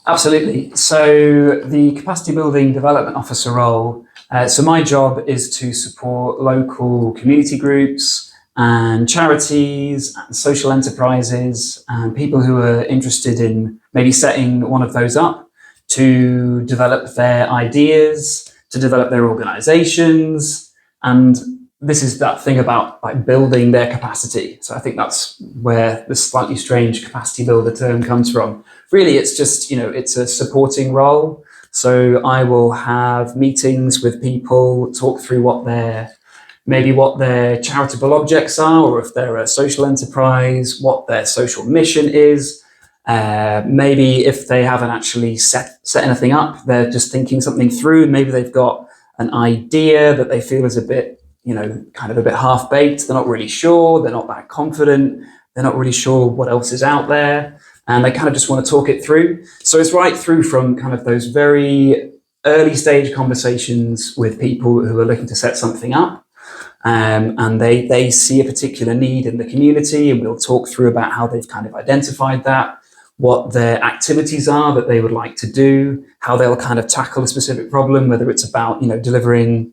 Absolutely. So the capacity building development officer role, so my job is to support local community groups and charities and social enterprises and people who are interested in maybe setting one of those up to develop their ideas, to develop their organizations. And this is that thing about like building their capacity. So I think that's where the slightly strange capacity builder term comes from. Really, it's just, it's a supporting role. So I will have meetings with people, talk through what their charitable objects are, or if they're a social enterprise, what their social mission is. Maybe if they haven't actually set anything up, they're just thinking something through. Maybe they've got an idea that they feel is a bit, kind of a bit half-baked. They're not really sure. They're not that confident. They're not really sure what else is out there. And they kind of just want to talk it through. So it's right through from kind of those very early stage conversations with people who are looking to set something up. And they see a particular need in the community, and we'll talk through about how they've kind of identified that, what their activities are that they would like to do, how they'll kind of tackle a specific problem, whether it's about, delivering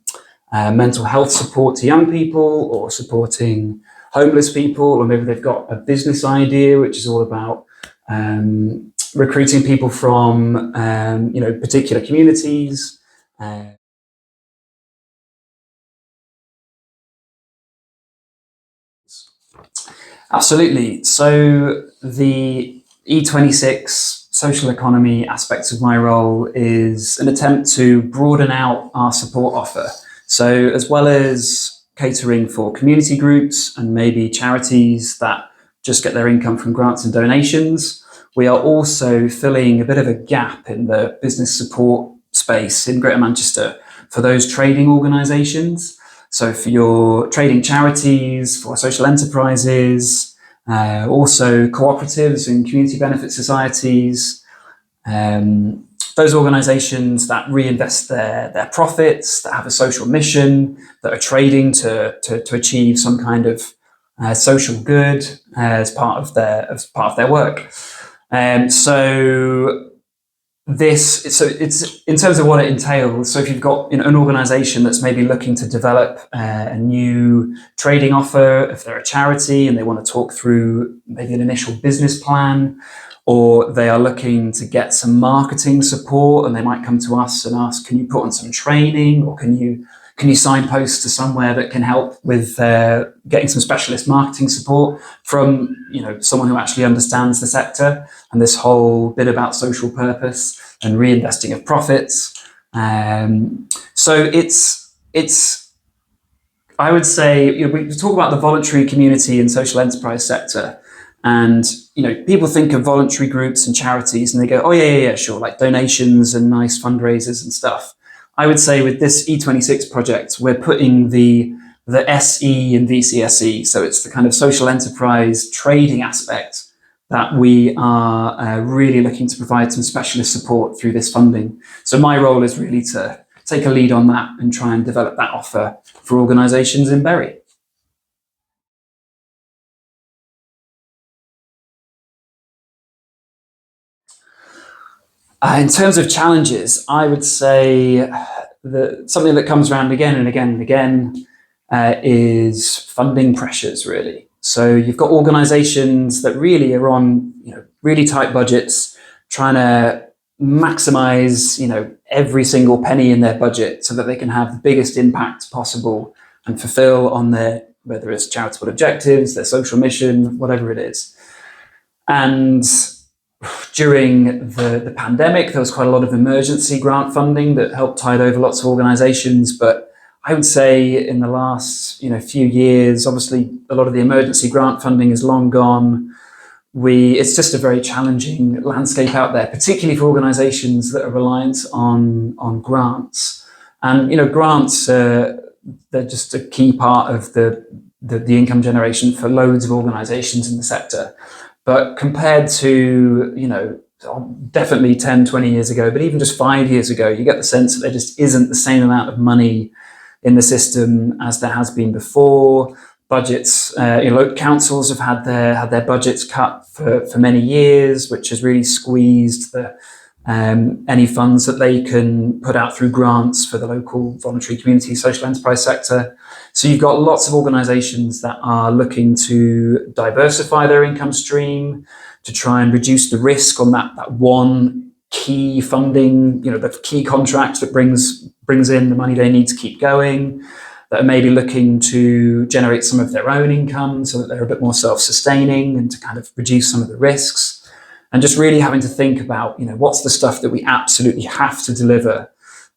mental health support to young people or supporting homeless people, or maybe they've got a business idea, which is all about recruiting people from, particular communities. Absolutely. So the E26 social economy aspects of my role is an attempt to broaden out our support offer. So as well as catering for community groups and maybe charities that just get their income from grants and donations, we are also filling a bit of a gap in the business support space in Greater Manchester for those trading organisations. So for your trading charities, for social enterprises, also cooperatives and community benefit societies, those organisations that reinvest their profits, that have a social mission, that are trading to achieve some kind of social good as part of their work. So it's in terms of what it entails. So if you've got an organisation that's maybe looking to develop a new trading offer, if they're a charity and they want to talk through maybe an initial business plan, or they are looking to get some marketing support and they might come to us and ask, can you put on some training, or can you signpost to somewhere that can help with getting some specialist marketing support from someone who actually understands the sector and this whole bit about social purpose and reinvesting of profits. So it's I would say we talk about the voluntary community and social enterprise sector, and people think of voluntary groups and charities and they go, oh yeah, sure, like donations and nice fundraisers and stuff. I would say with this E26 project, we're putting the SE and VCSE, so it's the kind of social enterprise trading aspect that we are really looking to provide some specialist support through this funding. So my role is really to take a lead on that and try and develop that offer for organisations in Bury. In terms of challenges, I would say that something that comes around again and again and again is funding pressures, really. So you've got organisations that really are on really tight budgets, trying to maximise every single penny in their budget so that they can have the biggest impact possible and fulfil on their, whether it's charitable objectives, their social mission, whatever it is. And during the pandemic, there was quite a lot of emergency grant funding that helped tide over lots of organisations. But I would say in the last few years, obviously a lot of the emergency grant funding is long gone. It's just a very challenging landscape out there, particularly for organisations that are reliant on grants. And grants they're just a key part of the income generation for loads of organisations in the sector. But compared to, definitely 10, 20 years ago, but even just 5 years ago, you get the sense that there just isn't the same amount of money in the system as there has been before. budgets. Local councils have had their budgets cut for many years, which has really squeezed any funds that they can put out through grants for the local voluntary community social enterprise sector. So you've got lots of organisations that are looking to diversify their income stream, to try and reduce the risk on that one key funding, the key contract that brings in the money they need to keep going, that are maybe looking to generate some of their own income so that they're a bit more self-sustaining and to kind of reduce some of the risks. And just really having to think about, what's the stuff that we absolutely have to deliver,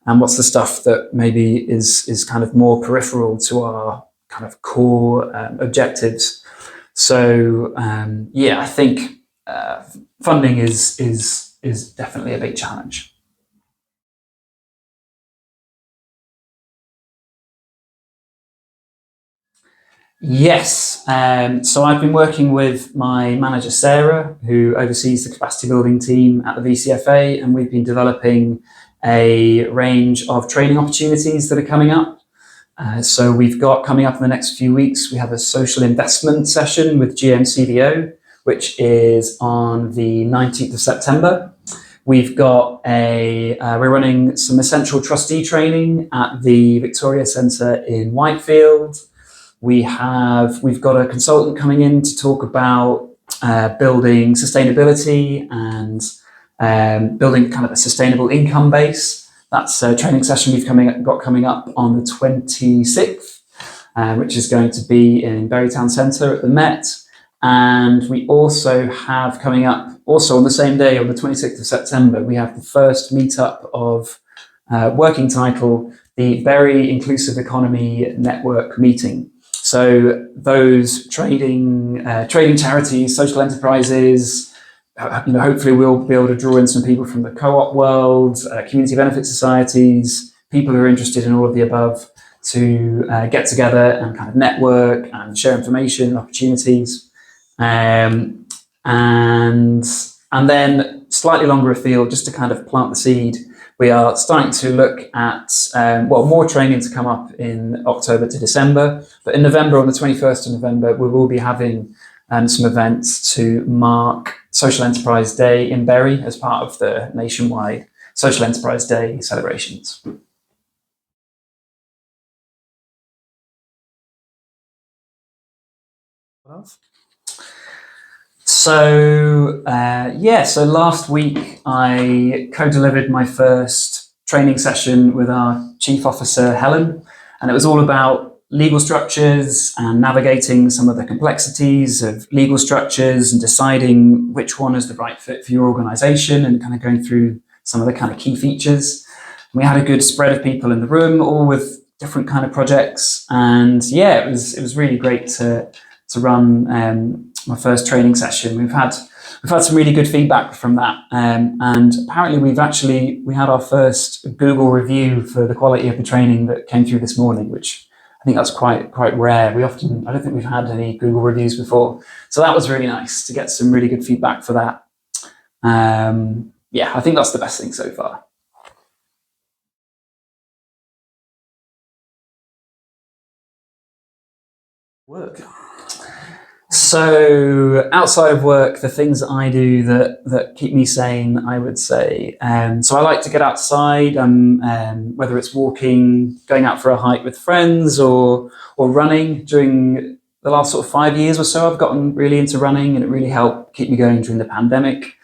and what's the stuff that maybe is kind of more peripheral to our kind of core objectives. So I think funding is definitely a big challenge. Yes. So I've been working with my manager, Sarah, who oversees the capacity building team at the VCFA, and we've been developing a range of training opportunities that are coming up. So we've got coming up in the next few weeks, we have a social investment session with GMCDO, which is on the 19th of September. We've got we're running some essential trustee training at the Victoria Centre in Whitefield. We've got a consultant coming in to talk about building sustainability and building kind of a sustainable income base. That's a training session we've got coming up on the 26th, which is going to be in Bury Town Centre at the Met. And we also have coming up, also on the same day, on the 26th of September, we have the first meetup of working title, the Bury Inclusive Economy Network Meeting. So those trading charities, social enterprises, hopefully we'll be able to draw in some people from the co-op world, community benefit societies, people who are interested in all of the above, to get together and kind of network and share information and opportunities. And then slightly longer afield, just to kind of plant the seed, we are starting to look at, more training to come up in October to December. But in November, on the 21st of November, we will be having some events to mark Social Enterprise Day in Bury as part of the nationwide Social Enterprise Day celebrations. So last week I co-delivered my first training session with our Chief Officer, Helen, and it was all about legal structures and navigating some of the complexities of legal structures and deciding which one is the right fit for your organisation and kind of going through some of the kind of key features. We had a good spread of people in the room, all with different kind of projects, and it was really great to run my first training session. We've had some really good feedback from that, and apparently we had our first Google review for the quality of the training that came through this morning, which I think that's quite rare. I don't think we've had any Google reviews before, so that was really nice to get some really good feedback for that. I think that's the best thing so far. Work. So outside of work, the things that I do that keep me sane, I would say. So I like to get outside, whether it's walking, going out for a hike with friends, or running. During the last sort of 5 years or so, I've gotten really into running, and it really helped keep me going during the pandemic.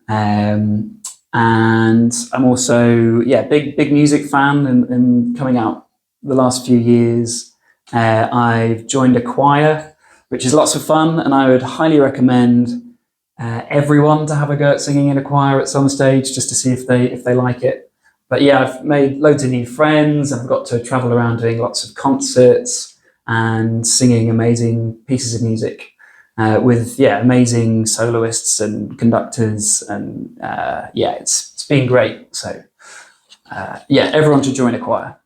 And I'm also big music fan, and coming out the last few years, I've joined a choir, which is lots of fun, and I would highly recommend everyone to have a go at singing in a choir at some stage, just to see if they like it. But I've made loads of new friends, and I've got to travel around doing lots of concerts and singing amazing pieces of music with amazing soloists and conductors, and it's been great. So everyone should join a choir.